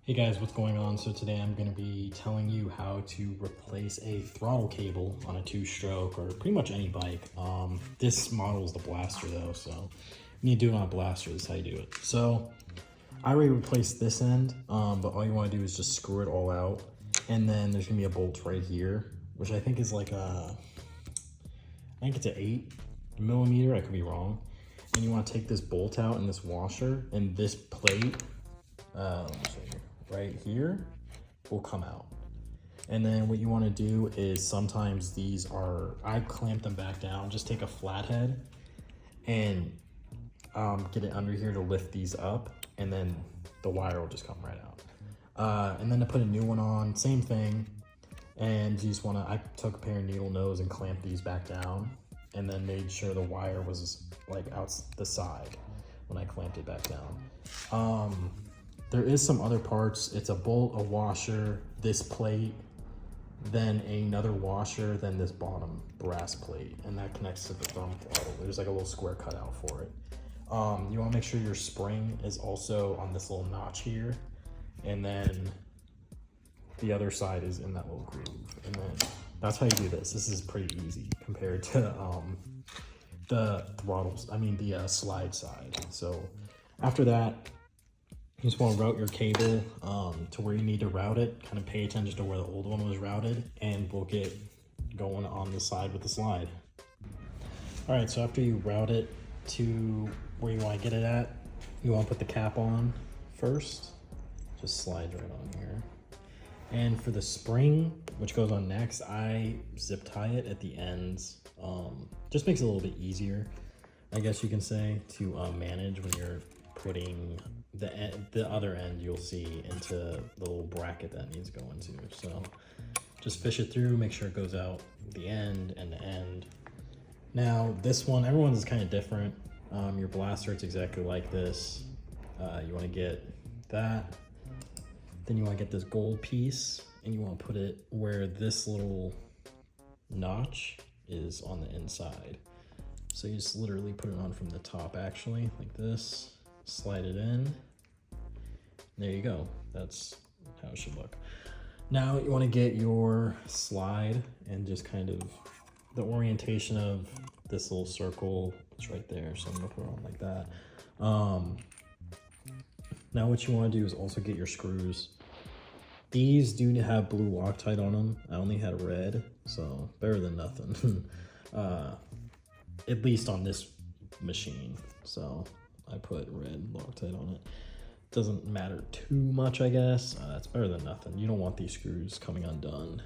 Hey guys, what's going on? So today I'm going to be telling you how to replace a throttle cable on a two-stroke or pretty much any bike. This model is the Blaster though, so you need to do it on a Blaster. This is how you do it. So I already replaced this end, but all you want to do is just screw it all out. And then there's going to be a bolt right here, which I think is like I think it's an 8mm, I could be wrong. And you want to take this bolt out and this washer and this plate, let me show you, right here will come out. And then what you want to do is sometimes these are, I clamp them back down, just take a flathead and get it under here to lift these up, and then the wire will just come right out. And then to put a new one on, same thing. And you just want to, I took a pair of needle nose and clamped these back down, and then made sure the wire was like out the side when I clamped it back down. There is some other parts. It's a bolt, a washer, this plate, then another washer, then this bottom brass plate, and that connects to the thumb throttle. There's like a little square cutout for it. You want to make sure your spring is also on this little notch here, and then the other side is in that little groove. And then that's how you do this. This is pretty easy compared to the throttles, the slide side. So after that, you just want to route your cable to where you need to route it. Kind of pay attention to where the old one was routed, and we'll get going on the side with the slide. All right, so after you route it to where you want to get it at, you want to put the cap on first. Just slides right on here. And for the spring, which goes on next, I zip tie it at the ends. Just makes it a little bit easier, I guess you can say, to manage when you're putting the other end, you'll see, into the little bracket that needs to go into. So just fish it through, make sure it goes out the end and the end. Now this one, everyone's is kind of different. Your Blaster, it's exactly like this. You want to get that. Then you want to get this gold piece, and you want to put it where this little notch is on the inside. So you just literally put it on from the top, actually, like this. Slide it in. There you go. That's how it should look. Now you want to get your slide and just kind of the orientation of this little circle. It's right there, so I'm gonna put it on like that. Now what you want to do is also get your screws. These do have blue Loctite on them. I only had red, so better than nothing. At least on this machine. So I put red Loctite on it. Doesn't matter too much, I guess. It's better than nothing. You don't want these screws coming undone.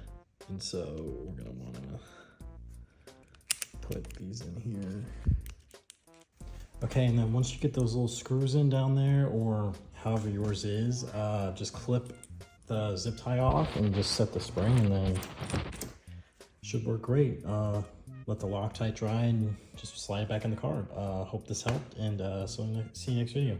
And so we're gonna wanna put these in here. Okay, and then once you get those little screws in down there, or however yours is, just clip the zip tie off and just set the spring, and then it should work great. Let the Loctite dry and just slide it back in the car. Hope this helped, and see you next video.